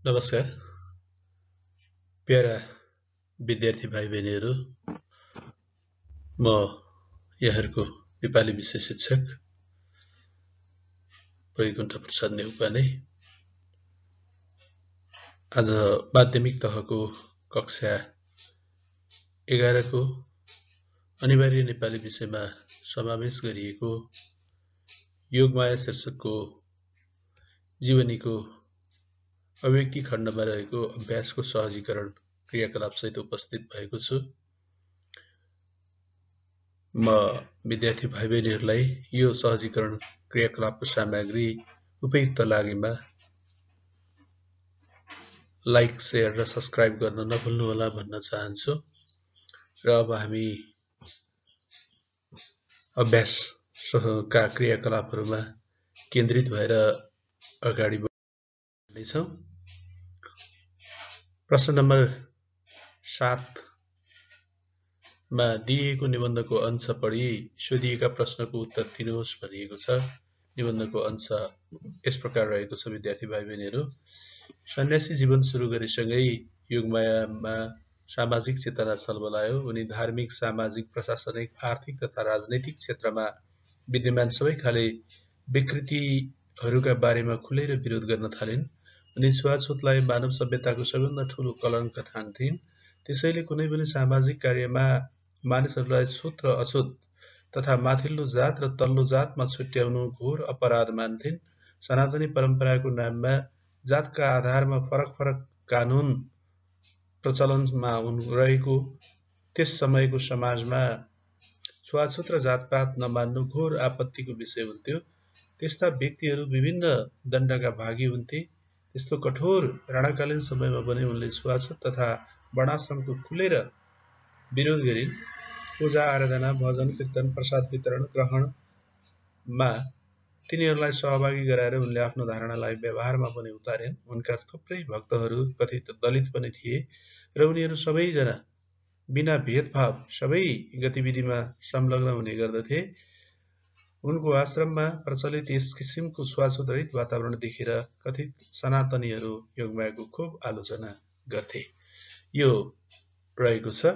नमस्कार प्यारा विद्यार्थी भाइ बहिनीहरू। म यहाँहरूको नेपाली विषय शिक्षक वैकुण्ठ प्रसाद नेउपाने आज माध्यमिक तहको कक्षा 11 को अनिवार्य नेपाली विषयमा समावेश गरिएको योगमाया शीर्षकको जीवनीको अभिव्यक्ति खण्डमा रहेको अभ्यासको सहजीकरण क्रियाकलाप सहित उपस्थित भएको छु। म विद्यार्थी भाइ बहिनीहरूलाई यो सहजीकरण क्रियाकलापको सामग्री उपयुक्त लागेमा लाइक, शेयर र सब्स्क्राइब गर्न नभुल्नुहोला भन्न चाहन्छु। र अब हामी अभ्यासका क्रियाकलापहरूमा केन्द्रित भएर अगाडि बढ्नेछौँ। प्रश्न नम्बर 7 मा दिएको निबन्धको अंश पढी सोधिएका प्रश्नको उत्तर दिनुहोस् भनिएको छ। निबन्धको अंश यस प्रकार रहेको छ विद्यार्थी भाइ बहिनीहरू। सन्यासी जीवन सुरु गरेसँगै योगमायामा सामाजिक चेतना सलबलायो। उनी धार्मिक, सामाजिक, प्रशासनिक, आर्थिक तथा राजनैतिक क्षेत्रमा विद्यमान सबै खाले विकृतिहरूका बारेमा खुलेर विरोध गर्न थालिन्। उनी छुवाछुतलाई मानव सभ्यताको सबैभन्दा ठूलो कलङ्क ठान्थिन्। त्यसैले कुनै पनि सामाजिक कार्यमा मानिसहरूलाई छुत र अछुत तथा माथिल्लो जात र तल्लो जातमा छुट्याउनु घोर अपराध मान्थिन्। सनातनी परम्पराको नाममा जातका आधारमा फरक फरक कानून प्रचलनमा रहेको त्यस समयको समाजमा छुवाछुत र जातपात नमान्नु घोर आपत्तिको विषय हुन्थ्यो। त्यस्ता व्यक्तिहरू विभिन्न दण्डका भागी हुन्थे। त्यस्तो कठोर राणाकालीन समयमा पनि उनले छुवाछुत तथा वर्णाश्रमको खुलेर विरोध गरिन्। पूजा आराधना, भजन कीर्तन, प्रसाद वितरण ग्रहणमा तिनीहरूलाई सहभागी गराएर उनले आफ्नो धारणालाई व्यवहारमा पनि उतारिन्। उनका थुप्रै भक्तहरू कथित दलित पनि थिए र उनीहरू सबैजना बिना भेदभाव सबै गतिविधिमा संलग्न हुने गर्दथे। उनको आश्रममा प्रचलित यस किसिमको छुवाछुत रहित वातावरण देखेर कथित सनातनीहरू योगमायाको खूब आलोचना गर्थे। यो रहेको छ।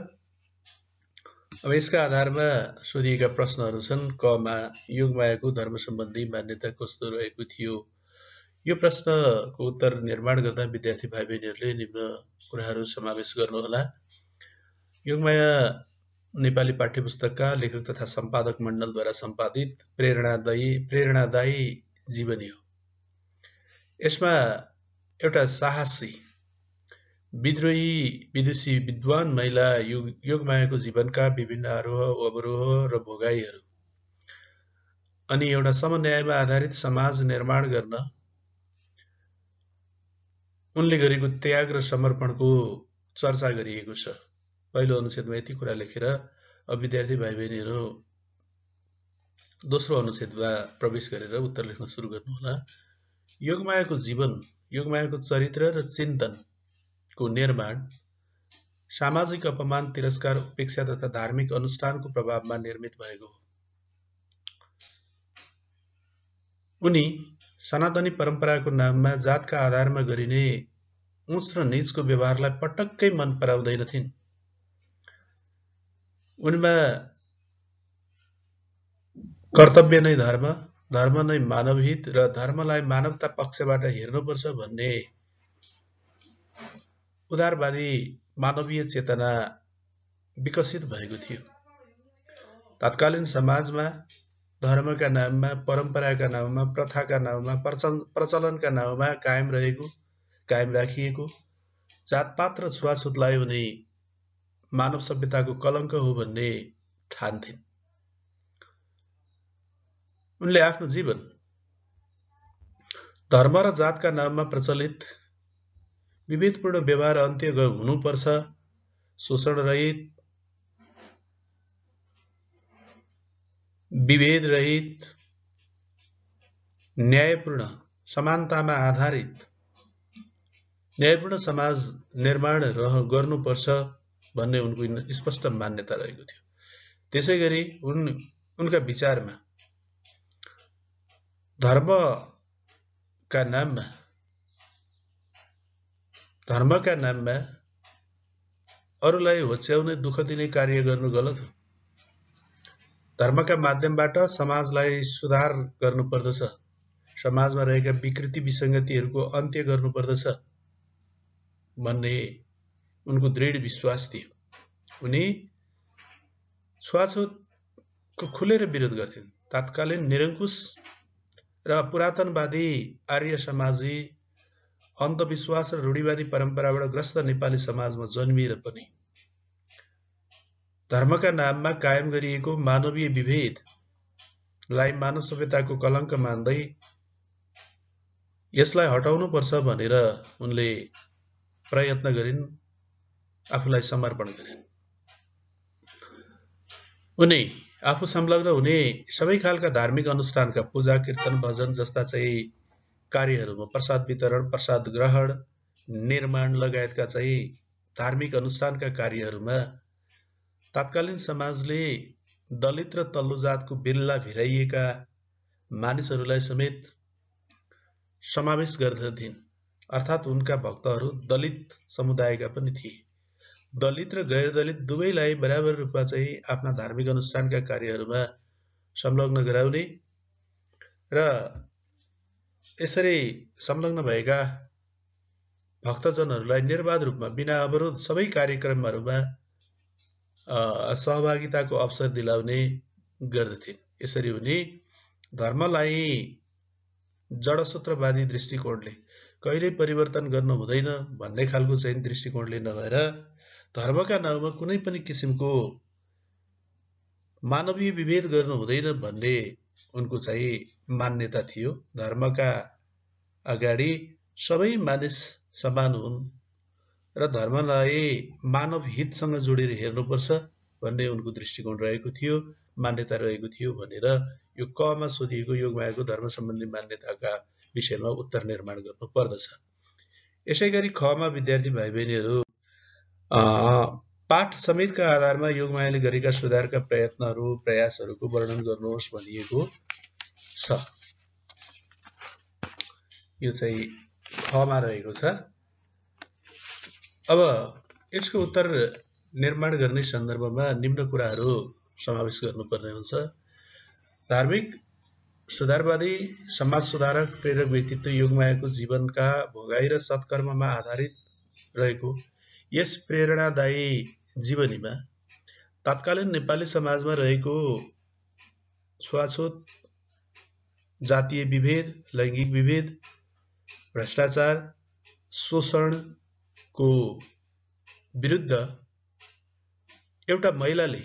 अब यसका आधारमा सोधिएका प्रश्नहरू छन्। क मा योगमायाको धर्म सम्बन्धी मान्यता कस्तो रहेको थियो? यो प्रश्नको उत्तर निर्माण गर्दा विद्यार्थी भाइ बहिनीहरूले निम्न कुराहरू समावेश गर्नुहोला। योगमाया नेपाली पाठ्यपुस्तकका लेखक तथा सम्पादक मण्डलद्वारा सम्पादित प्रेरणादायी जीवनी हो। यसमा एउटा साहसी, विद्रोही, विदुषी, विद्वान महिला योगमायाको जीवनका विभिन्न आरोह अवरोह र भोगाईहरू अनि एउटा समन्यायमा आधारित समाज निर्माण गर्न उनले गरेको त्याग र समर्पणको चर्चा गरिएको छ। पहिलो अनुच्छेदमा यति कुरा लेखेर अब विद्यार्थी भाइ बहिनीहरू दोस्रो अनुच्छेदमा प्रवेश गरेर उत्तर लेख्न सुरु गर्नुहोला। योगमायाको जीवन, योगमायाको चरित्र र चिन्तनको निर्माण सामाजिक अपमान, तिरस्कार, उपेक्षा तथा धार्मिक अनुष्ठानको प्रभावमा निर्मित भएको हो। उनी सनातनी परम्पराको नाममा जातका आधारमा गरिने उच्च र नीचको व्यवहारलाई पटक्कै मन पराउँदैनथिन्। उनमा कर्तव्य नै धर्म, धर्म नै मानवहित र धर्मलाई मानवता पक्षबाट हेर्नुपर्छ भन्ने उदारवादी मानवीय चेतना विकसित भएको थियो। तत्कालीन समाजमा धर्मका नाममा, परम्पराका नाममा, प्रथाका नाममा, प्रचलनका नाममा कायम राखिएको जातपात र छुवाछुतलाई उनी मानव सभ्यताको कलङ्क हो भन्ने ठान्थिन्। उनले आफ्नो जीवन धर्म र जातका नाममा प्रचलित विभेदपूर्ण व्यवहार अन्त्य हुनुपर्छ, शोषण रहित, विभेद रहित, न्यायपूर्ण, समानतामा आधारित न्यायपूर्ण समाज निर्माण गर्नुपर्छ भन्ने उनको स्पष्ट मान्यता रहेको थियो। त्यसैगरी उनका विचारमा धर्मका नाममा धर्मका नाममा अरूलाई होच्याउने दुःख दिने कार्य गर्नु गलत हो। धर्मका माध्यमबाट समाजलाई सुधार गर्नुपर्दछ, समाजमा रहेका विकृति विसङ्गतिहरूको अन्त्य गर्नुपर्दछ भन्ने उनको दृढ विश्वास थियो। उनी छुवाछुतको खुलेर विरोध गर्थिन्। तत्कालीन निरङ्कुश र पुरातनवादी आर्य समाजी अन्धविश्वास र रूढिवादी परम्पराबाट ग्रस्त नेपाली समाजमा जन्मिएर पनि धर्मका नाममा कायम गरिएको मानवीय विभेदलाई मानव सभ्यताको कलङ्क मान्दै यसलाई हटाउनुपर्छ भनेर उनले प्रयत्न गरिन्, आफूलाई समर्पण गरिन्। उनी आफू संलग्न हुने सबै खालका धार्मिक अनुष्ठानका पूजा, कीर्तन, भजन जस्ता चाहिँ कार्यहरूमा प्रसाद वितरण, प्रसाद ग्रहण, निर्माण लगायतका चाहिँ धार्मिक अनुष्ठानका कार्यहरूमा तत्कालीन समाजले दलित र तल्लो जातको बिल्ला भिराइएका मानिसहरूलाई समेत समावेश गर्दथिन्। अर्थात् उनका भक्तहरू दलित समुदायका पनि थिए। दलित र गैर दलित दुवैलाई बराबर रूपमा चाहिँ आफ्ना धार्मिक अनुष्ठानका कार्यहरूमा संलग्न गराउने र यसरी संलग्न भएका भक्तजनहरूलाई निर्बाध रूपमा बिना अवरोध सबै कार्यक्रमहरूमा सहभागिताको अवसर दिलाउने गर्दथिन्। यसरी उनी धर्मलाई जडसूत्रवादी दृष्टिकोणले कहिल्यै परिवर्तन गर्न हुँदैन भन्ने खालको चाहिँ दृष्टिकोणले नभएर धर्मका नाउँमा कुनै पनि किसिमको मानवीय विभेद गर्नु हुँदैन भन्ने उनको चाहिँ मान्यता थियो। धर्मका अगाडि सबै मानिस समान हुन् र धर्मलाई मानव हितसँग जोडेर हेर्नुपर्छ भन्ने उनको दृष्टिकोण रहेको थियो, मान्यता रहेको थियो भनेर यो कमा सोधिएको योगमायाको धर्म सम्बन्धी मान्यताका विषयमा उत्तर निर्माण गर्नु पर्दछ। यसैगरी खमा विद्यार्थी भाइ बहिनीहरू पाठ समेतका आधारमा योगमायाले गरेका सुधारका प्रयत्नहरू, प्रयासहरूको वर्णन गर्नुहोस् भनिएको छ। यो चाहिँ खमा रहेको छ। अब यसको उत्तर निर्माण गर्ने सन्दर्भमा निम्न कुराहरू समावेश गर्नुपर्ने हुन्छ। धार्मिक सुधारवादी समाज सुधारक प्रेरक व्यक्तित्व योगमायाको जीवनका भोगाई र सत्कर्ममा आधारित रहेको यस प्रेरणादायी जीवनीमा तत्कालीन नेपाली समाजमा रहेको छुवाछुत, जातीय विभेद, लैङ्गिक विभेद, भ्रष्टाचार, शोषणको विरुद्ध एउटा महिलाले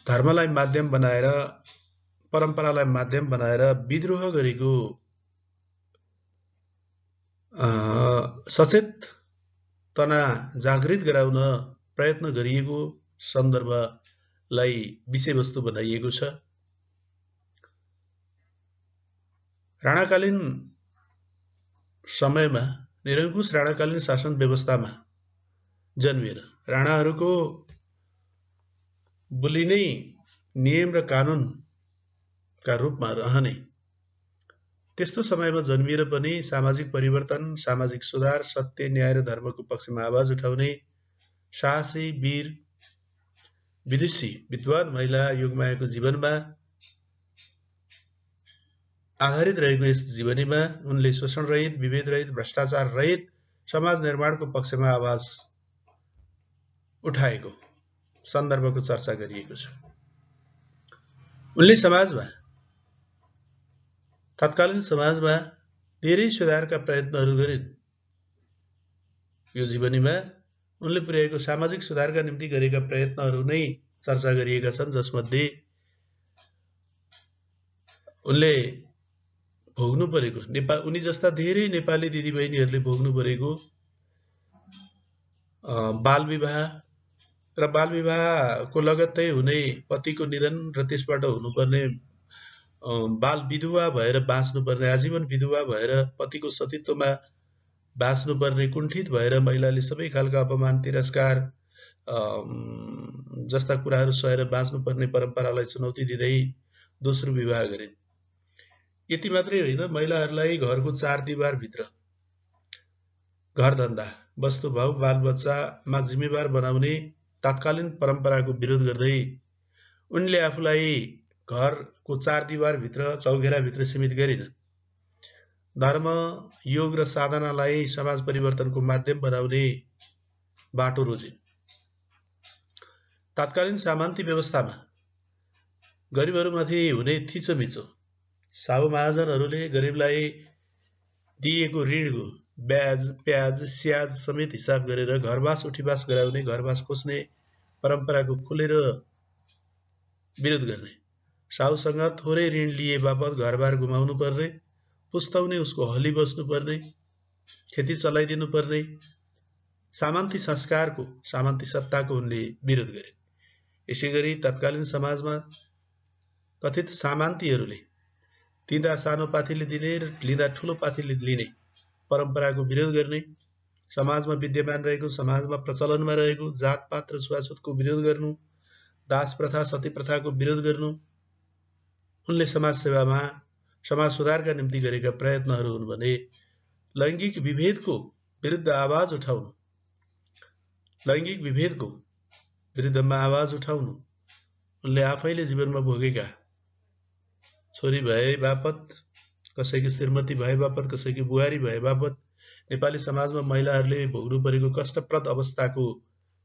धर्मलाई माध्यम बनाएर, परम्परालाई माध्यम बनाएर विद्रोह गरेको सचेतना जागृत गराउन प्रयत्न गरिएको सन्दर्भलाई विषयवस्तु बनाइएको छ। राणाकालीन समयमा निरङ्कुश राणाकालीन शासन व्यवस्थामा जन्मिएर राणाहरूको बोली नै नियम र कानुनका रूपमा रहने त्यस्तो समयमा जन्मिएर पनि सामाजिक परिवर्तन, सामाजिक सुधार, सत्य, न्याय र धर्मको पक्षमा आवाज उठाउने साहसी, वीर, विदुषी, विद्वान महिला योगमायाको जीवनमा आधारित रहेको यस जीवनीमा उनले शोषण रहित, विभेद रहित, भ्रष्टाचार रहित समाज निर्माणको पक्षमा आवाज उठाएको सन्दर्भको चर्चा गरिएको छ। उनले समाजमा, तत्कालीन समाजमा धेरै सुधारका प्रयत्नहरू गरिन्। यो जीवनीमा उनले पुर्याएको सामाजिक सुधारका निम्ति गरेका प्रयत्नहरू नै चर्चा गरिएका छन्, जसमध्ये उनले भोग्नु परेको उनी जस्ता धेरै नेपाली दिदीबहिनीहरूले भोग्नु परेको बाल विवाह र बाल विवाहको लगत्तै हुने पतिको निधन र त्यसबाट हुनुपर्ने बाल विधवा भएर बाँच्नुपर्ने, आजीवन विधवा भएर पतिको सतीत्वमा बाँच्नुपर्ने, कुण्ठित भएर महिलाले सबै खालका अपमान, तिरस्कार जस्ता कुराहरू सहेर बाँच्नुपर्ने परम्परालाई चुनौती दिँदै दोस्रो विवाह गरिन्। यति मात्रै होइन, महिलाहरूलाई घरको चार दिवारभित्र घरधन्दा, वस्तुभाव, बालबच्चामा जिम्मेवार बनाउने तात्कालीन परम्पराको विरोध गर्दै उनले आफूलाई घरको 4 दिवारभित्र चौघेराभित्र सीमित गरिनन्। धर्म, योग र साधनालाई समाज परिवर्तनको माध्यम बनाउने बाटो रोजिन्। तात्कालीन सामन्ती व्यवस्थामा गरिबहरूमाथि हुने थिचोमिचो, साहु महाजनहरूले गरिबलाई दिएको ऋणको ब्याज, प्याज, स्याज समेत हिसाब गरेर घरबास उठीबास गराउने, घरबास खोज्ने परम्पराको खुलेर विरोध गर्ने, साहुसँग थोरै ऋण लिए बापत घरबार गुमाउनु पर्ने, पुस्ताउने उसको हली बस्नु पर्ने, खेती चलाइदिनु पर्ने सामन्ती संस्कारको, सामन्ती सत्ताको उनले विरोध गरे। यसैगरी तत्कालीन समाजमा कथित सामन्तीहरूले दिँदा सानो पाथीले दिने र लिँदा ठुलो पाथीले लिने परम्पराको विरोध गर्ने, समाजमा विद्यमान रहेको, समाजमा प्रचलनमा रहेको जातपात र छुवाछुतको विरोध गर्नु, दास प्रथा, सती प्रथाको विरोध गर्नु उनले समाजसेवामा समाज सुधारका निम्ति गरेका प्रयत्नहरू हुन् भने लैङ्गिक विभेदको विरुद्ध आवाज उठाउनु, लैङ्गिक विभेदको विरुद्धमा आवाज उठाउनु उनले आफैले जीवनमा भोगेका छोरी भए बापत, कसैकी श्रीमती भए बापत, कसैकी बुहारी भए बापत नेपाली समाजमा महिलाहरूले भोग्नु परेको कष्टप्रद अवस्थाको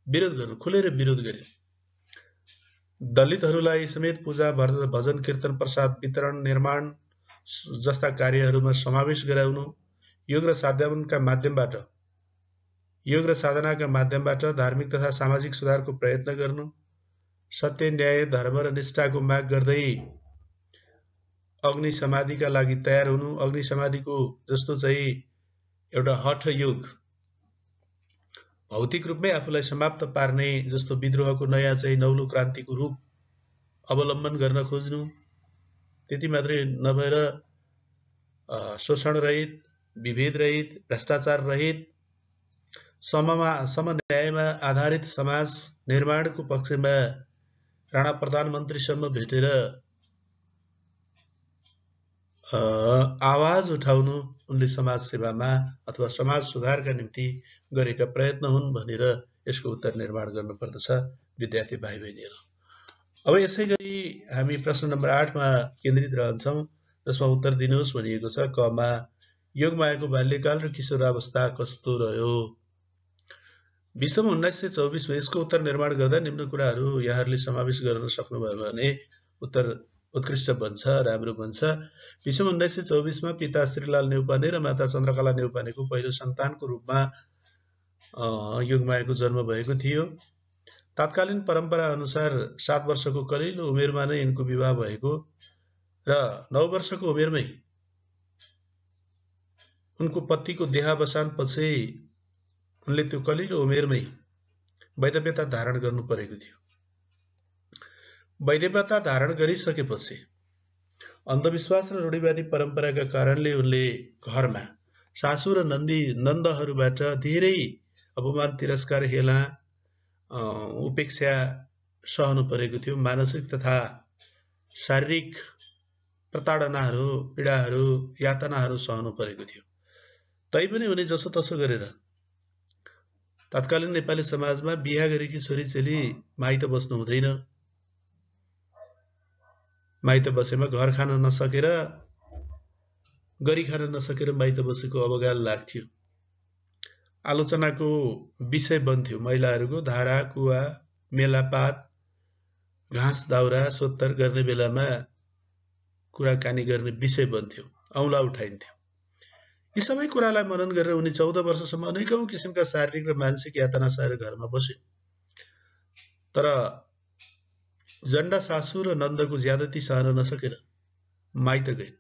विरोध गर्नु, खुलेर विरोध गरे। दलितहरूलाई समेत पूजा, भजन, कीर्तन, प्रसाद वितरण, निर्माण जस्ता कार्यहरूमा समावेश गराउनु, योग र साधनाका माध्यमबाट धार्मिक तथा सामाजिक सुधारको प्रयत्न गर्नु, सत्य, न्याय, धर्म र निष्ठाको माग गर्दै अग्नि समाधिका लागि तयार हुनु, अग्नि समाधिको जस्तो चाहिँ एउटा हठ योग, भौतिक रूपमै आफूलाई समाप्त पार्ने जस्तो विद्रोहको नयाँ चाहिँ नौलो क्रान्तिको रूप अवलम्बन गर्न खोज्नु, त्यति मात्रै नभएर शोषण रहित, विभेद रहित, भ्रष्टाचार रहित, समन्यायमा आधारित समाज निर्माणको पक्षमा राणा प्रधानमन्त्रीसम्म भेटेर आवाज उठाउनु उनले समाज सेवामा अथवा समाज सुधारका निम्ति गरेका प्रयत्न हुन् भनेर यसको उत्तर निर्माण गर्नुपर्दछ विद्यार्थी भाइ बहिनीहरू। अब यसै गरी हामी प्रश्न नम्बर 8 मा केन्द्रित रहन्छौँ, जसमा उत्तर दिनुहोस् भनिएको छ। क मा योगमायाको बाल्यकाल र किशोरावस्था कस्तो रह्यो? विषम 1924 मा यसको उत्तर निर्माण गर्दा निम्न कुराहरू यहाँहरूले समावेश गर्न सक्नुभयो भने उत्तर उत्कृष्ट बन्छ, राम्रो बन्छ। विषम 1924 मा पिता श्रीलाल नेउपाने र माता चन्द्रकला नेउपानेको पहिलो सन्तानको रूपमा योगमायाको जन्म भएको थियो। तात्कालीन परम्परा अनुसार 7 वर्षको कलिलो उमेरमा नै यिनको विवाह भएको र 9 वर्षको उमेरमै उनको पतिको देहावसान पछि उनले त्यो कलिलो उमेरमै वैधव्यता धारण गर्नु परेको थियो। वैधव्यता धारण गरिसकेपछि अन्धविश्वास र रूढिवादी परम्पराका कारणले उनले घरमा सासू र नन्दहरूबाट धेरै अपमान, तिरस्कार, हेला, उपेक्षा सहनु परेको थियो। मानसिक तथा शारीरिक प्रताडनाहरू, पीडाहरू, यातनाहरू सहनु परेको थियो। तैपनि उनी जसो तसो गरेर तत्कालीन नेपाली समाजमा बिहा गरेकी छोरी चेली माइत बस्नु हुँदैन, माइत बसेमा घर खान नसकेर, गरी खान नसकेर माइत बसेको अवगाल लाग्थ्यो। आलोचनाको विषय बन्थ्यो। महिलाहरूको धारा, कुवा, मेलापात, घाँस दाउरा, सोत्तर गर्ने बेलामा कुराकानी गर्ने विषय बन्थ्यो, औँला उठाइन्थ्यो। यी सबै कुरालाई मनन गरेर उनी 14 वर्षसम्म अनेकौं किसिमका शारीरिक र मानसिक यातना सहेर घरमा बसे। तर जन्डा सासू र नन्दको ज्यादती सहन नसकेर माइत गए।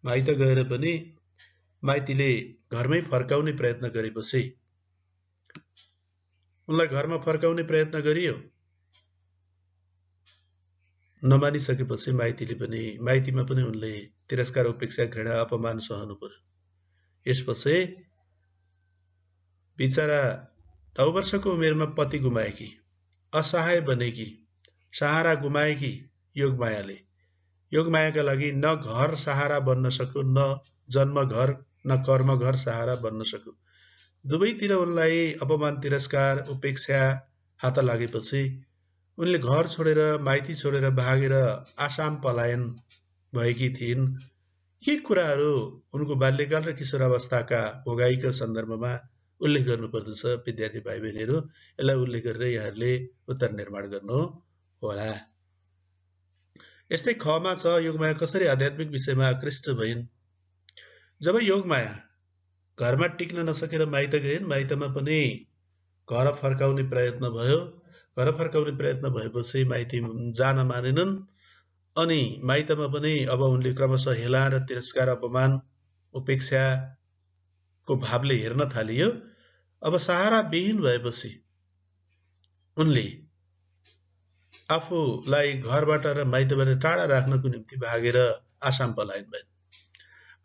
माइत गएर पनि माइतीले घरमै फर्काउने प्रयत्न गरे बसे। उनलाई घरमा फर्काउने प्रयत्न गरियो, नमानिसकेपछि माइतीमा पनि उनले तिरस्कार, उपेक्षा, घृणा, अपमान सहनु पर्यो। यसपछि बिचरा 9 वर्षको उमेरमा पति गुमाएकी, असहाय बनेकी, सहारा गुमाएकी योगमायाका लागि न घर सहारा बन्न सक्यो, न जन्म घर, न कर्म घर सहारा बन्न सक्यो। दुवैतिर उनलाई अपमान, तिरस्कार, उपेक्षा हात लागेपछि उनले घर छोडेर, माइती छोडेर भागेर आसाम पलायन भएकी थिइन्। यी कुराहरू उनको बाल्यकाल र किशोरावस्थाका भोगाइका सन्दर्भमा उल्लेख गर्नुपर्दछ। विद्यार्थी भाइ बहिनीहरू, यसलाई उल्लेख गरेर यहाँहरूले उत्तर निर्माण गर्नु होला। यस्तै खमा छ, योगमाया कसरी आध्यात्मिक विषयमा आकृष्ट भइन्। जब योगमाया घरमा टिक्न नसकेर माइत गइन्, माइतमा पनि घर फर्काउने प्रयत्न भयो। घर फर्काउने प्रयत्न भएपछि माइती जान मानेनन्, अनि माइतमा पनि अब उनले क्रमशः हेला र तिरस्कार, अपमान, उपेक्षाको भावले हेर्न थालियो। अब सहारा विहीन भएपछि उनले आफूलाई घरबाट र माइतबाट टाढा राख्नको निम्ति भागेर आसाम पलायन भइन्।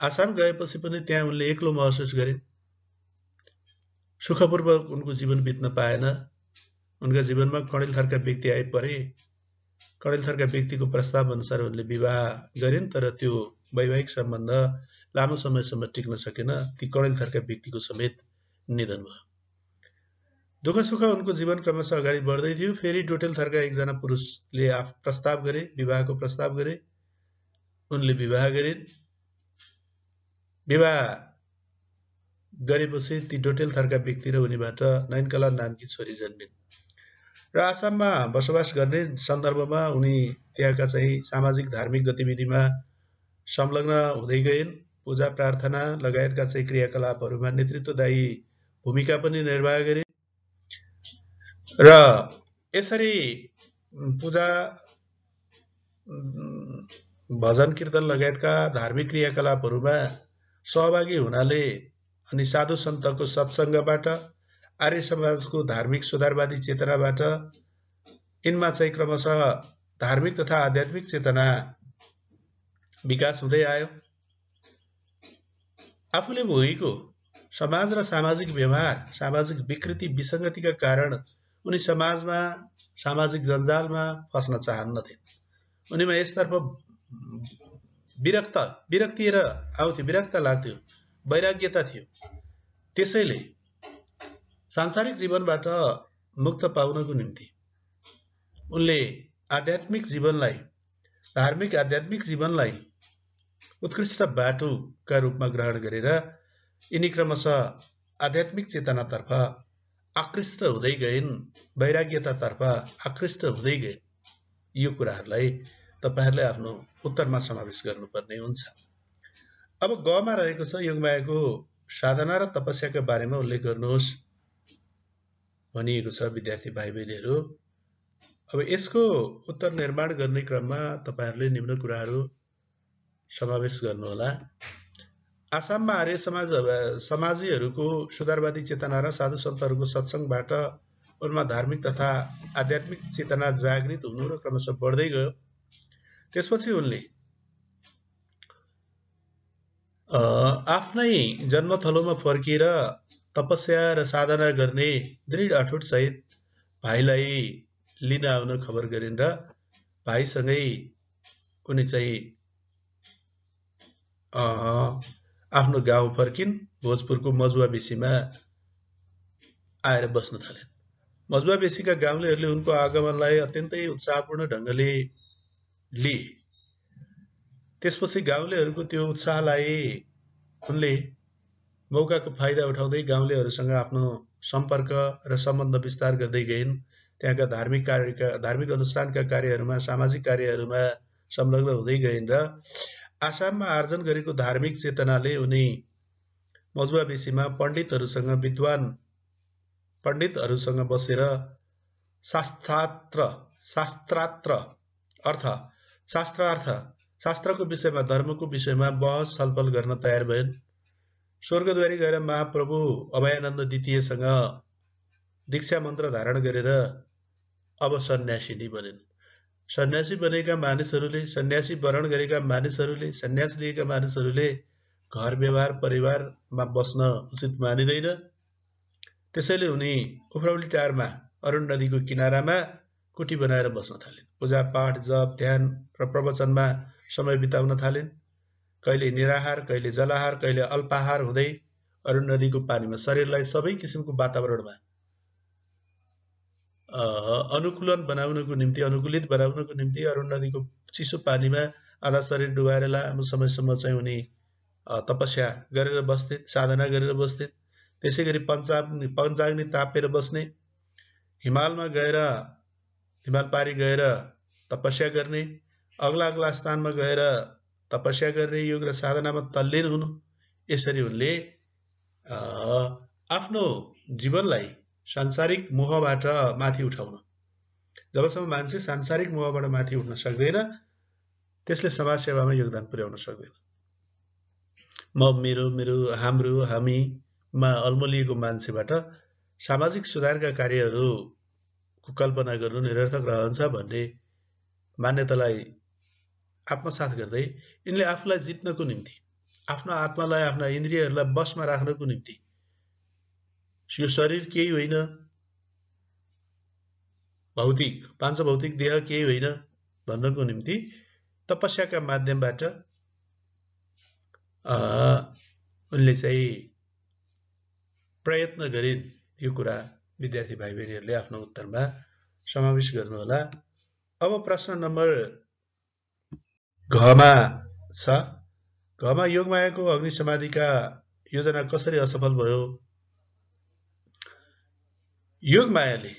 आसाम गएपछि पनि त्यहाँ उनले एक्लो महसुस गरिन्। सुखपूर्वक उनको जीवन बित्न पाएन। उनका जीवनमा कणेल थरका व्यक्ति आइपरे। कणेल थरका व्यक्तिको प्रस्ताव अनुसार उनले विवाह गरिन्, तर त्यो वैवाहिक सम्बन्ध लामो समयसम्म टिक्न सकेन। ती कणेल थरका व्यक्तिको समेत निधन भयो। दुःख सुख उनको जीवन क्रमशः अगाडि बढ्दै थियो। फेरि डोटेल थरका एकजना पुरुषले प्रस्ताव गरे, विवाहको प्रस्ताव गरे। उनले विवाह गरिन्। विवाह गरेपछि ती डोटेल थरका व्यक्ति र उनीबाट नयनकला नामकी छोरी जन्मिन् र आसाममा बसोबास गर्ने सन्दर्भमा उनी त्यहाँका चाहिँ सामाजिक धार्मिक गतिविधिमा संलग्न हुँदै गइन्। पूजा प्रार्थना लगायतका चाहिँ क्रियाकलापहरूमा नेतृत्वदायी भूमिका पनि निर्वाह गरिन् र यसरी पूजा, भजन कीर्तन लगायतका धार्मिक क्रियाकलापहरूमा सहभागी हुनाले अनि साधु सन्तको सत्सङ्गबाट, आर्य समाजको धार्मिक सुधारवादी चेतनाबाट यिनमा चाहिँ क्रमशः धार्मिक तथा आध्यात्मिक चेतना विकास हुँदै आयो। आफूले भोगेको समाज र सामाजिक व्यवहार, सामाजिक विकृति, विसङ्गतिका कारण उनी समाजमा, सामाजिक जन्जालमा फस्न चाहन्नथे। उनीमा यसतर्फ विरक्ति र आउँथ्यो, विरक्त लाग्थ्यो, वैराग्यता थियो। त्यसैले सांसारिक जीवनबाट मुक्त पाउनको निम्ति उनले आध्यात्मिक जीवनलाई, धार्मिक आध्यात्मिक जीवनलाई उत्कृष्ट बाटोका रूपमा ग्रहण गरेर यिनी क्रमशः आध्यात्मिक चेतनातर्फ आकृष्ट हुँदै गइन्, वैराग्यतातर्फ आकृष्ट हुँदै गइन्। यो कुराहरूलाई तपाईहरूले आफ्नो उत्तरमा समावेश गर्नुपर्ने हुन्छ। अब गमा रहेको छ, योगमायाको साधना र तपस्याका बारेमा उल्लेख गर्नुहोस् भनिएको छ। विद्यार्थी भाइ बहिनीहरू, अब यसको उत्तर निर्माण गर्ने क्रममा तपाईहरूले निम्न कुराहरू समावेश गर्नुहोला। आसाममा आर्य समाजीहरूको सुधारवादी चेतना र साधु सन्तहरूको सत्सङ्गबाट उनमा धार्मिक तथा आध्यात्मिक चेतना जागृत हुनु र क्रमशः बढ्दै गयो। त्यसपछि उनले आफ्नै जन्मथलोमा फर्किएर तपस्या र साधना गर्ने दृढ अठोट सहित भाइलाई लिन आउन खबर गरिन् र भाइसँगै उनी चाहिँ आफ्नो गाउँ फर्किन्। भोजपुरको मजुवा बेसीमा आएर बस्न थालिन्। मजुवा बेसीका गाउँलेहरूले उनको आगमनलाई अत्यन्तै उत्साहपूर्ण ढङ्गले लिए। त्यसपछि गाउँलेहरूको त्यो उत्साहलाई उनले मौकाको फाइदा उठाउँदै गाउँलेहरूसँग आफ्नो सम्पर्क र सम्बन्ध विस्तार गर्दै गइन्। त्यहाँका धार्मिक अनुष्ठानका कार्यहरूमा, सामाजिक कार्यहरूमा संलग्न हुँदै गइन् र आसाममा आर्जन गरेको धार्मिक चेतनाले उनी मजुवा बेसीमा पण्डितहरूसँग, विद्वान पण्डितहरूसँग बसेर शास्त्रको विषयमा, धर्मको विषयमा बहस छलफल गर्न तयार भइन्। स्वर्गद्वारी गएर महाप्रभु अभयानन्द द्वितीयसँग दीक्षा मन्त्र धारण गरेर अब सन्यासिनी बनिन्। सन्यासी बनेका मानिसहरूले, सन्यासी वरण गरेका मानिसहरूले, सन्यास लिएका मानिसहरूले घर व्यवहार परिवारमा बस्न उचित मानिँदैन। त्यसैले उनी उफ्रौली टारमा अरुण नदीको किनारामा कुटी बनाएर बस्न थालिन्। पूजा पाठ, जप, ध्यान र प्रवचनमा समय बिताउन थालिन्। कहिले निराहार, कहिले जलाहार, कहिले अल्पाहार हुँदै अरुण नदीको पानीमा शरीरलाई सबै किसिमको वातावरणमा अनुकूलित बनाउनको निम्ति अरुण नदीको चिसो पानीमा आधा शरीर डुबाएर लामो समयसम्म चाहिँ उनी तपस्या गरेर बस्थे, साधना गरेर बस्थे। त्यसैगरी पञ्चाग्नि तापेर बस्ने, हिमाल पारी गएर तपस्या गर्ने, अग्ला स्थानमा गएर तपस्या गर्ने, योग र साधनामा तल्लीन हुनु। यसरी उनले आफ्नो जीवनलाई सांसारिक मोहबाट माथि उठाउन, जबसम्म मान्छे सांसारिक मोहबाट माथि उठ्न सक्दैन त्यसले समाज सेवामा योगदान पुर्याउन सक्दैन। हाम्रो हामीमा अल्मलिएको मान्छेबाट सामाजिक सुधारका कार्यहरूको कल्पना गर्नु निरर्थक रहन्छ भन्ने मान्यतालाई आत्मसात गर्दै यिनले आफूलाई जित्नको निम्ति, आफ्नो आत्मालाई, आफ्ना इन्द्रियहरूलाई बसमा राख्नको निम्ति, यो शरीर केही होइन, पाँच भौतिक देह केही होइन भन्नको निम्ति तपस्याका माध्यमबाट उनले चाहिँ प्रयत्न गरिन्। यो कुरा विद्यार्थी भाइ बहिनीहरूले आफ्नो उत्तरमा समावेश गर्नुहोला। अब प्रश्न नम्बर घमा छ। घमा योगमायाको अग्नि समाधिका योजना कसरी असफल भयो? योगमायाले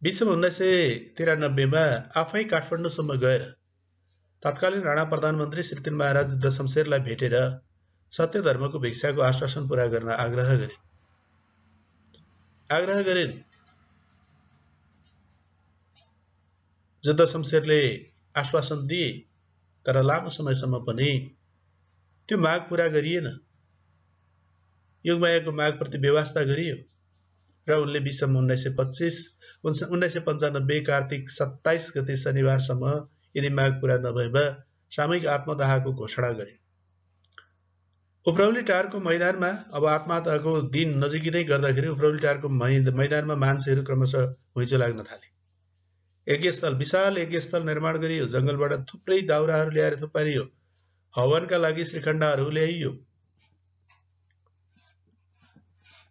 विषम 1993 मा आफै काठमाडौँसम्म गएर तत्कालीन राणा प्रधानमन्त्री श्री 3 महाराज युद्ध शमशेरलाई भेटेर सत्य धर्मको भिक्षाको आश्वासन पूरा गर्न आग्रह गरिन्। युद्ध शमशेरले आश्वासन दिए, तर लामो समयसम्म पनि त्यो माग पूरा गरिएन। योगमायाको मागप्रति बेवास्ता गरियो र उनले विषम 1995 कार्तिक 27 गते शनिबारसम्म यदि माग पूरा नभएमा सामूहिक आत्मदाहको घोषणा गरे। उफ्रौली टारको मैदानमा अब आत्मदाहको दिन नजिकै गर्दाखेरि उफ्रौली टारको मैदानमा मान्छेहरू क्रमशः घुइँचो लाग्न थाले। विशाल यज्ञस्थल निर्माण गरियो। जंगलबाट थुप्रै दाउराहरू ल्याएर थुपारियो। हवनका लागि श्रीखण्डहरू ल्याइयो।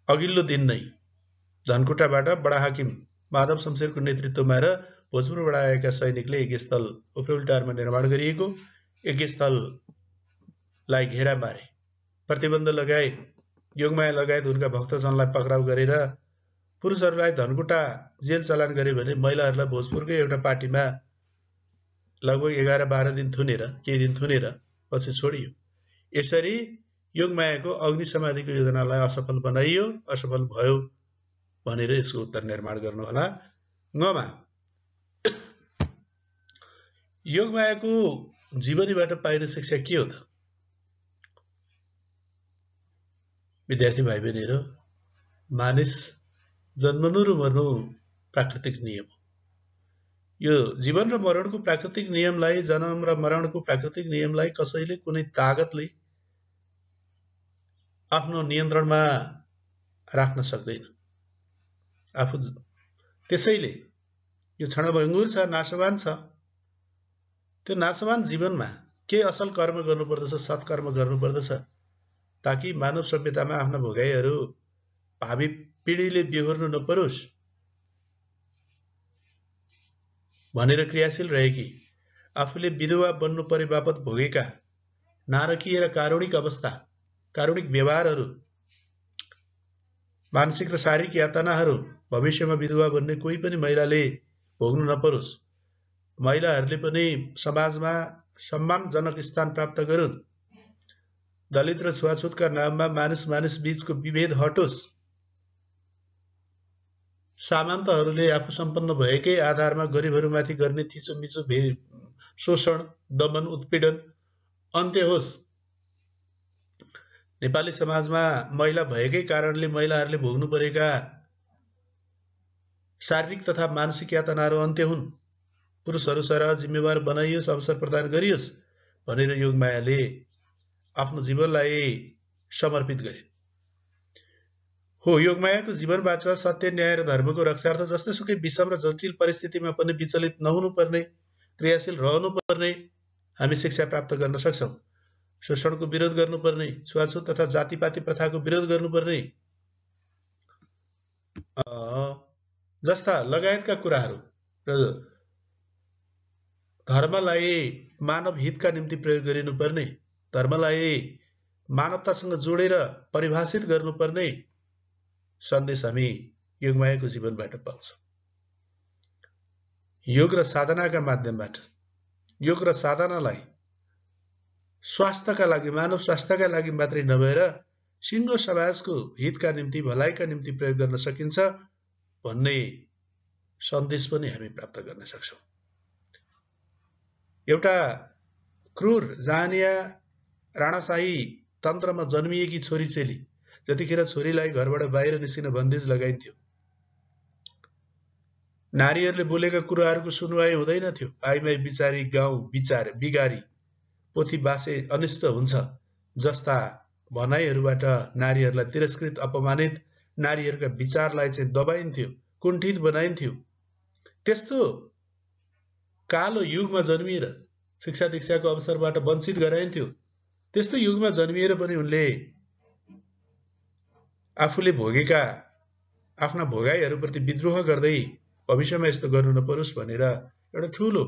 अघिल्लो दिन नै झन्कुटाबाट बडा हाकिम माधव शमशेरको नेतृत्वमा र भोजपुरबाट आएका सैनिकले यज्ञस्थल उफ्रौली टारमा निर्माण गरिएको यज्ञस्थललाई घेरा मारे, प्रतिबन्ध लगाए। योगमाया लगायत उनका भक्तजनलाई पक्राउ गरेर पुरुषहरूलाई धनकुटा जेल चलान गरे भने महिलाहरूलाई भोजपुरकै एउटा पार्टीमा लगभग 11-12 दिन केही दिन थुनेर पछि छोडियो। यसरी योगमायाको अग्नि समाधिको योजनालाई असफल बनाइयो, असफल भयो भनेर यसको उत्तर निर्माण गर्नुहोला। ङमा योगमायाको जीवनीबाट पाइने शिक्षा के हो त? विद्यार्थी भाइ बहिनीहरू, मानिस जन्मनु र मर्नु प्राकृतिक नियम हो। यो जीवन र मरणको प्राकृतिक नियमलाई, जन्म र मरणको प्राकृतिक नियमलाई कसैले कुनै तागतले आफ्नो नियन्त्रणमा राख्न सक्दैन। त्यसैले यो क्षणभङ्गुर छ, नाशवान छ। त्यो नाशवान जीवनमा के असल कर्म गर्नुपर्दछ, सत्कर्म गर्नुपर्दछ, ताकि मानव सभ्यतामा आफ्ना भोगाइहरू भावी पिँढीले बेहोर्नु नपरोस् भनेर क्रियाशील रहेकी, आफूले विधवा बन्नु परे बापत भोगेका नारकीय र कारुणिक व्यवहारहरू, मानसिक र शारीरिक यातनाहरू भविष्यमा विधवा बन्ने कोही पनि महिलाले भोग्नु नपरोस्। महिलाहरूले पनि समाजमा सम्मानजनक स्थान प्राप्त गरून्। दलित र छुवाछुतका नाममा मानिस बीचको विभेद हटोस्। सामन्तहरूले आफू सम्पन्न भएकै आधारमा गरिबहरूमाथि गर्ने थिचोमिचो शोषण, दमन, उत्पीडन अन्त्य होस्। नेपाली समाजमा महिला भएकै कारणले महिलाहरूले भोग्नु परेका शारीरिक तथा मानसिक यातनाहरू अन्त्य हुन्। पुरुषहरू सरह जिम्मेवार बनाइयोस्, अवसर प्रदान गरियोस् भनेर योगमायाले आफ्नो जीवनलाई समर्पित गरे। योगमायाको जीवनबाट सत्य, न्याय र धर्मको रक्षार्थ जस्तोसुकै विषम र जटिल परिस्थितिमा पनि विचलित नहुनुपर्ने, क्रियाशील रहनुपर्ने हामी शिक्षा प्राप्त गर्न सक्छौँ। शोषणको विरोध गर्नुपर्ने, छुवाछुत तथा जातिपाती प्रथाको विरोध गर्नुपर्ने जस्ता लगायतका कुराहरू र धर्मलाई मानव हितका निम्ति प्रयोग गरिनुपर्ने, धर्मलाई मानवतासँग जोडेर परिभाषित गर्नुपर्ने सन्देश हामी योगमायाको जीवनबाट पाउँछौँ। योग र साधनाका माध्यमबाट योग र साधनालाई स्वास्थ्यका लागि, मानव स्वास्थ्यका लागि मात्रै नभएर सिङ्गो समाजको हितका निम्ति, भलाइका निम्ति प्रयोग गर्न सकिन्छ भन्ने सन्देश पनि हामी प्राप्त गर्न सक्छौँ। एउटा क्रूर जानिया राणाशाही तन्त्रमा जन्मिएकी छोरी चेली, जतिखेर छोरीलाई घरबाट बाहिर निस्किन बन्देज लगाइन्थ्यो, नारीहरूले बोलेका कुराहरूको सुनवाई हुँदैन थियो, आइमाई बिचारी गाउँ बिगारी पोथी बासे अनिष्ट हुन्छ जस्ता भनाइहरूबाट नारीहरूलाई तिरस्कृत, अपमानित, नारीहरूका विचारलाई चाहिँ दबाइन्थ्यो, कुण्ठित बनाइन्थ्यो। त्यस्तो कालो युगमा जन्मिएर शिक्षा दीक्षाको अवसरबाट वञ्चित गराइन्थ्यो। त्यस्तो युगमा जन्मिएर पनि उनले आफूले भोगेका आफ्ना भोगाइहरूप्रति विद्रोह गर्दै भविष्यमा यस्तो गर्नु नपरोस् भनेर एउटा ठूलो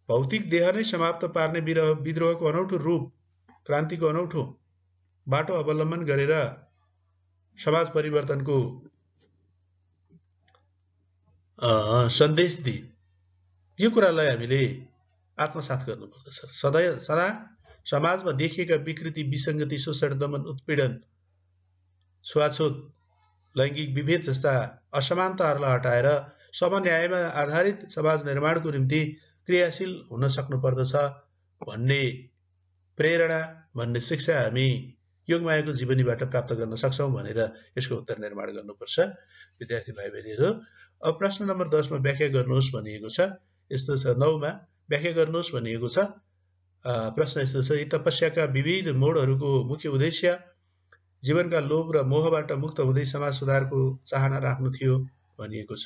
भौतिक देह नै समाप्त पार्ने विद्रोहको अनौठो रूप, क्रान्तिको अनौठो बाटो अवलम्बन गरेर समाज परिवर्तनको सन्देश दिए। यो कुरालाई हामीले आत्मसात गर्नुपर्दछ। सदा समाजमा देखिएका विकृति, विसङ्गति, शोषण, दमन, उत्पीडन, छुवाछुत, लैङ्गिक विभेद जस्ता असमानताहरूलाई हटाएर समन्यायमा आधारित समाज निर्माणको निम्ति क्रियाशील हुन सक्नुपर्दछ भन्ने प्रेरणा, भन्ने शिक्षा हामी योगमायाको जीवनीबाट प्राप्त गर्न सक्छौँ भनेर यसको उत्तर निर्माण गर्नुपर्छ। विद्यार्थी भाइ बहिनीहरू, अब प्रश्न नम्बर 10 मा व्याख्या गर्नुहोस् भनिएको छ। यस्तो छ, 9 मा व्याख्या गर्नुहोस् भनिएको छ। प्रश्न यस्तो छ, यी तपस्याका विविध मोडहरूको मुख्य उद्देश्य जीवनका लोभ र मोहबाट मुक्त हुँदै समाज सुधारको चाहना राख्नु थियो भनिएको छ।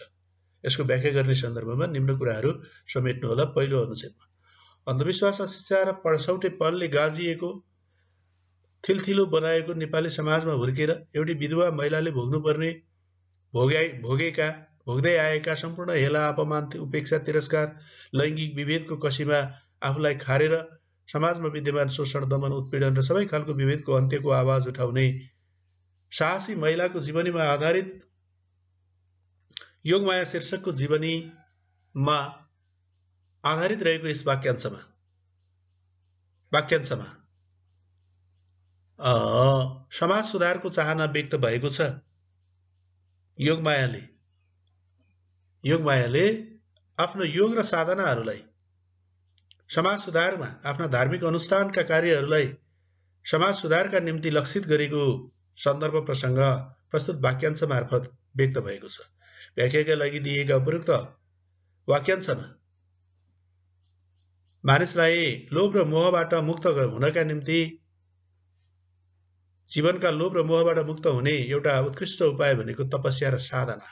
यसको व्याख्या गर्ने सन्दर्भमा निम्न कुराहरू समेट्नुहोला। पहिलो अनुच्छेदमा अन्धविश्वास, अशिक्षा र पढ्छौटेपनले गाजिएको थिलथिलो बनाएको नेपाली समाजमा हुर्केर एउटी विधवा महिलाले भोग्नुपर्ने भोग्दै आएका सम्पूर्ण हेला, अपमान, उपेक्षा, तिरस्कार, लैङ्गिक विभेदको कसीमा आफूलाई खारेर समाजमा विद्यमान शोषण, दमन, उत्पीडन र सबै खालको विभेदको अन्त्यको आवाज उठाउने साहसी महिलाको जीवनीमा आधारित योगमाया शीर्षकको जीवनीमा आधारित रहेको यस वाक्यांशमा समाज सुधारको चाहना व्यक्त भएको छ। योगमायाले आफ्नो योग र साधनाहरूलाई समाज सुधारमा, आफ्ना धार्मिक अनुष्ठानका कार्यहरूलाई समाज सुधारका निम्ति लक्षित गरेको सन्दर्भ प्रसङ्ग प्रस्तुत वाक्यांश मार्फत व्यक्त भएको छ। व्याख्याका लागि दिएका उपयुक्त वाक्यांशमा मानिसलाई लोभ र मोहबाट मुक्त हुनका निम्ति, जीवनका लोभ र मोहबाट मुक्त हुने एउटा उत्कृष्ट उपाय भनेको तपस्या र साधना।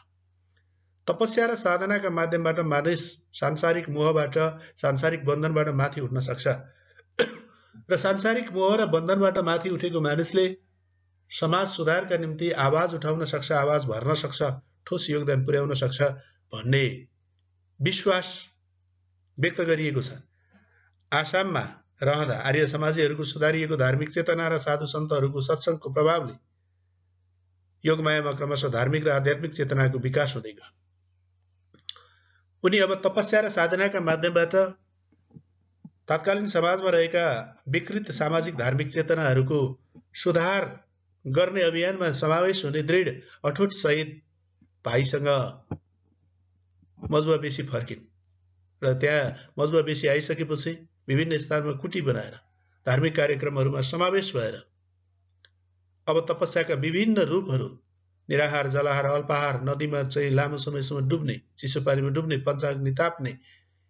तपस्या र साधनाका माध्यमबाट मानिस सांसारिक मोहबाट, सांसारिक बन्धनबाट माथि उठ्न सक्छ र सांसारिक मोह र बन्धनबाट माथि उठेको मानिसले समाज सुधारका निम्ति आवाज उठाउन सक्छ, आवाज भर्न सक्छ, ठोस योगदान पुर्याउन सक्छ भन्ने विश्वास व्यक्त गरिएको छ। आसाममा रहँदा आर्य समाजीहरूको सुधारिएको धार्मिक चेतना र साधु सन्तहरूको सत्सङ्गको प्रभावले योगमायामा क्रमशः धार्मिक र आध्यात्मिक चेतनाको विकास हुँदै गयो। उनी अब तपस्या र साधनाका माध्यमबाट तत्कालीन समाजमा रहेका विकृत सामाजिक धार्मिक चेतनाहरूको सुधार गर्ने अभियानमा समावेश हुने दृढ अठोट सहित भाइसँग मजुवा बेसी फर्किन् र त्यहाँ मजुवा बेसी आइसकेपछि विभिन्न स्थानमा कुटी बनाएर धार्मिक कार्यक्रमहरूमा समावेश भएर अब तपस्याका विभिन्न रूपहरू, निराहार, जलाहार, अल्पाहार, नदीमा चाहिँ लामो समयसम्म डुब्ने, चिसो पानीमा डुब्ने, पञ्चाग्नि ताप्ने,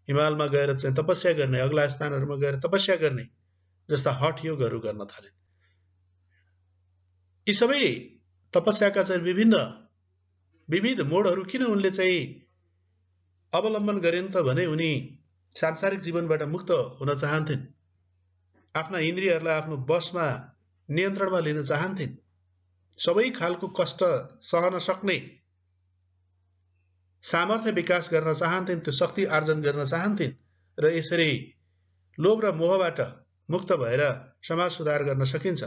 हिमालमा गएर चाहिँ तपस्या गर्ने, अग्ला स्थानहरूमा गएर तपस्या गर्ने जस्ता हठ योगहरू गर्न थाले। यी सबै तपस्याका चाहिँ विविध मोडहरू किन उनले चाहिँ अवलम्बन गरिन् त भने उनी सांसारिक जीवनबाट मुक्त हुन चाहन्थिन्, आफ्ना इन्द्रियहरूलाई आफ्नो बसमा नियन्त्रणमा लिन चाहन्थिन्, सबै खालको कष्ट सहन सक्ने सामर्थ्य विकास गर्न चाहन्थिन्, त्यो शक्ति आर्जन गर्न चाहन्थिन् र यसरी लोभ र मोहबाट मुक्त भएर समाज सुधार गर्न सकिन्छ।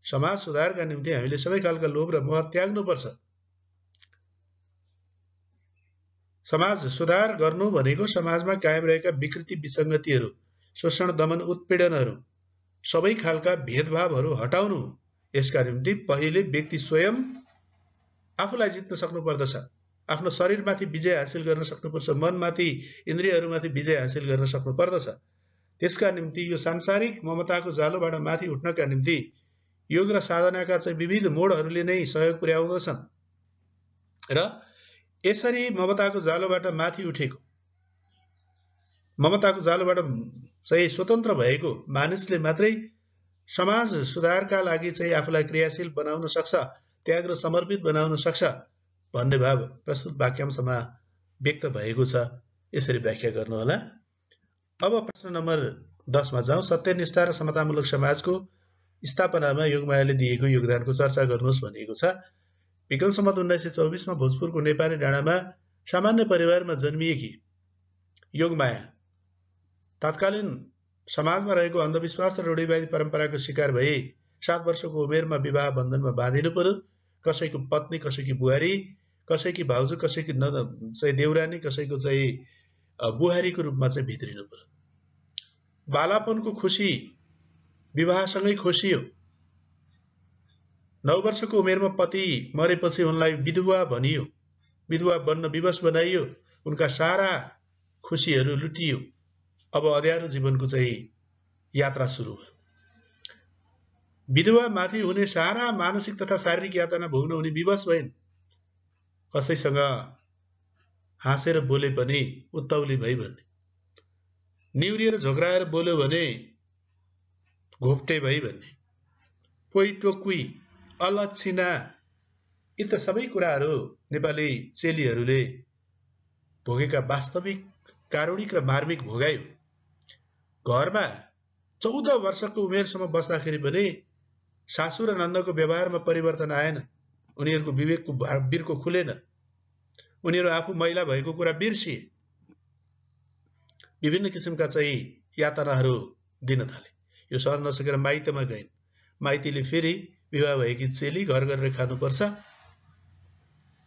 समाज सुधारका निम्ति हामीले सबै खालका लोभ र मोह त्याग्नुपर्छ। समाज सुधार गर्नु भनेको समाजमा कायम रहेका विकृति विसङ्गतिहरू, शोषण दमन उत्पीडनहरू, सबै खालका भेदभावहरू हटाउनु। यसका निम्ति पहिले व्यक्ति स्वयं आफूलाई जित्न सक्नुपर्दछ, आफ्नो शरीरमाथि विजय हासिल गर्न सक्नुपर्छ, मनमाथि इन्द्रियहरूमाथि विजय हासिल गर्न सक्नुपर्दछ। त्यसका निम्ति यो सांसारिक ममताको जालोबाट माथि उठ्नका निम्ति योग र साधनाका चाहिँ विविध मोडहरूले नै सहयोग पुर्याउँदछन् र यसरी ममताको जालोबाट माथि उठेको, ममताको जालोबाट चाहिँ स्वतन्त्र भएको मानिसले मात्रै समाज सुधारका लागि चाहिँ आफूलाई क्रियाशील बनाउन सक्छ, त्याग र समर्पित बनाउन सक्छ भन्ने भाव प्रस्तुत वाक्यांशमा व्यक्त भएको छ। यसरी व्याख्या गर्नुहोला। अब प्रश्न नम्बर 10 मा जाउँ। सत्यनिष्ठा र समतामूलक समाजको स्थापनामा योगमायाले दिएको योगदानको चर्चा गर्नुहोस् भनिएको छ। विक्रम सम्वत 1924 मा भोजपुरको नेपाली डाँडामा सामान्य परिवारमा जन्मिएकी योगमाया तत्कालीन समाजमा रहेको अन्धविश्वास र रूढिवादी परम्पराको शिकार भई 7 वर्षको उमेरमा विवाह बन्धनमा बाँधिनु पर्यो। कसैको पत्नी, कसैकी बुहारी, कसैकी भाउजू, कसैकी चाहिँ देउरानी, कसैको चाहिँ बुहारीको रूपमा चाहिँ भित्रिनु पर्यो। बालापनको खुसी विवाहसँगै खोसियो। 9 वर्षको उमेरमा पति मरेपछि उनलाई विधवा भनियो, विधवा बन्न विवश बनाइयो। उनका सारा खुसीहरू लुटियो। अब अँध्यारो जीवनको चाहिँ यात्रा सुरु भयो। विधवा माथि हुने सारा मानसिक तथा शारीरिक यातना भोग्न उनी विवश भइन्। कसैसँग हाँसेर बोले पनि उत्ताउली भई भन्ने, निउरिएर झोक्राएर बोल्यो भने घोप्टे भई भन्ने, पोइ टोकुई, अलक्षिना, यी त सबै कुराहरू नेपाली चेलीहरूले भोगेका वास्तविक कारुणिक र मार्मिक भोगाइ हो। घरमा 14 वर्षको उमेरसम्म बस्दाखेरि पनि सासु र नन्दको व्यवहारमा परिवर्तन आएन। उनीहरूको विवेकको बिर्को खुलेन। उनीहरू आफू महिला भएको कुरा बिर्सिए। विभिन्न किसिमका चाहिँ यातनाहरू दिन थाले। यो सहन नसकेर माइतमा गइन्। माइतीले फेरि विवाह भएकी चेली घर गरेर खानुपर्छ।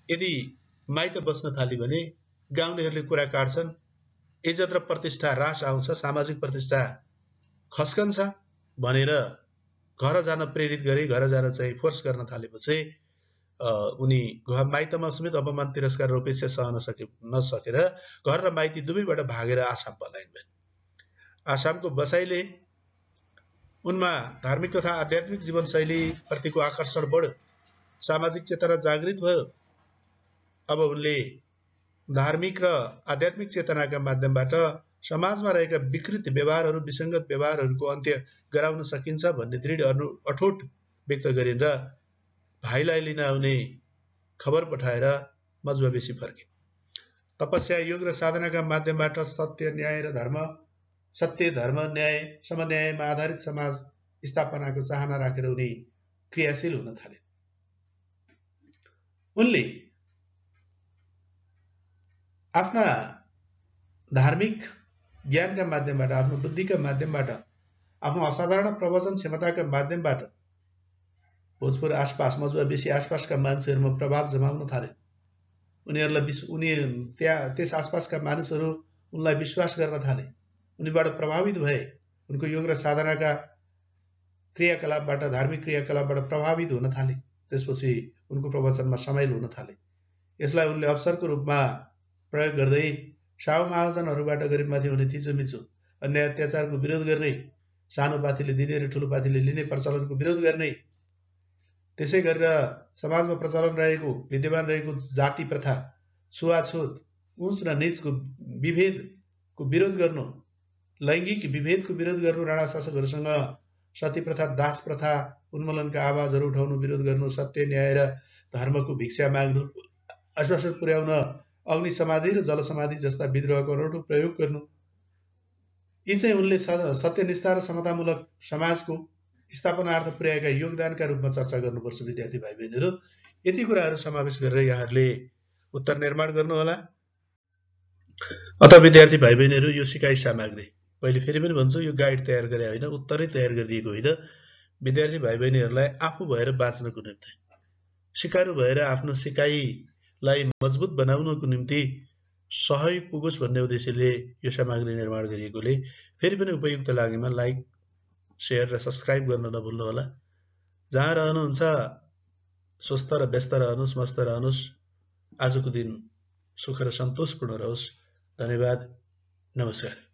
यदि माइत बस्न थाली भने गाउँलेहरूले कुरा काट्छन्, इज्जत र प्रतिष्ठा ह्रास आउँछ, सामाजिक प्रतिष्ठा खस्कन्छ भनेर घर जान प्रेरित गरे। घर जान चाहिँ फोर्स गर्न थालेपछि उनी माइतमा समेत अपमान, तिरस्कार र उपेक्षा सहन नसकेर घर र माइती दुवैबाट भागेर आसाम पलायन भए। आसामको बसाइले उनमा धार्मिक तथा आध्यात्मिक जीवनशैली प्रतिको आकर्षण बढ्यो। सामाजिक चेतना जागृत भयो। अब उनले धार्मिक र आध्यात्मिक चेतनाका माध्यमबाट समाजमा रहेका विकृत व्यवहारहरू, विसङ्गत व्यवहारहरूको अन्त्य गराउन सकिन्छ भन्ने दृढ अठोट व्यक्त गरिन् र भाइलाई लिन आउने खबर पठाएर मजुवाबेसी फर्के। तपस्या, योग र साधनाका माध्यमबाट सत्य, धर्म, न्याय, समन्यायमा आधारित समाज स्थापनाको चाहना राखेर उनी क्रियाशील हुन थाले। उनले आफ्ना धार्मिक ज्ञानका माध्यमबाट, आफ्नो बुद्धिका माध्यमबाट, आफ्नो असाधारण प्रवचन क्षमताका माध्यमबाट भोजपुर आसपास, मजुवाबेसी आसपासका मान्छेहरूमा प्रभाव जमाउन थाले। त्यस आसपासका मानिसहरू उनलाई विश्वास गर्न थाले। उनीबाट प्रभावित भए। उनको योग र साधनाका क्रियाकलापबाट, धार्मिक क्रियाकलापबाट प्रभावित हुन थाले। त्यसपछि उनको प्रवचनमा सामेल हुन थाले। यसलाई उनले अवसरको रूपमा प्रयोग गर्दै साहु महाजनहरूबाट गरिबमाथि हुने थिचोमिचो, अन्याय अत्याचारको विरोध गर्ने, सानो पाथीले दिने र ठुलो पाथीले लिने प्रचलनको विरोध गर्ने, त्यसै गरेर समाजमा प्रचलन रहेको, विद्यमान रहेको जाति प्रथा, छुवाछुत, उच्च र नीचको विभेदको विरोध गर्नु, लैङ्गिक विभेदको विरोध गर्नु, राणा शासकहरूसँग सती प्रथा, दास प्रथा उन्मूलनका आवाजहरू उठाउनु, विरोध गर्नु, सत्य, न्याय र धर्मको भिक्षा माग्नु, आश्वासन पुर्याउन अग्नि समाधि र जल समाधि जस्ता विद्रोहको अनौठो प्रयोग गर्नु, यी चाहिँ उनले सत्यनिष्ठा र समतामूलक समाजको स्थापनार्थ पुर्याएका योगदानका रूपमा चर्चा गर्नुपर्छ। विद्यार्थी भाइ बहिनीहरू, यति कुराहरू समावेश गरेर यहाँहरूले उत्तर निर्माण गर्नुहोला। अत विद्यार्थी भाइ बहिनीहरू, यो सिकाइ सामग्री, मैले फेरि पनि भन्छु, यो गाइड तयार गरे होइन, उत्तरै तयार गरिदिएको होइन। विद्यार्थी भाइ बहिनीहरूलाई आफू भएर बाँच्नको निम्ति, सिकारु भएर आफ्नो सिकाइलाई मजबुत बनाउनको निम्ति सहयोग पुगोस् भन्ने उद्देश्यले यो सामग्री निर्माण गरिएकोले फेरि पनि उपयुक्त लागेमा लाइक, शेयर र सब्स्क्राइब गर्न नभुल्नुहोला। जहाँ रहनुहुन्छ स्वस्थ र व्यस्त रहनुहोस्, मस्त रहनुहोस्। आजको दिन सुख र सन्तोषपूर्ण रहोस्। धन्यवाद। नमस्कार।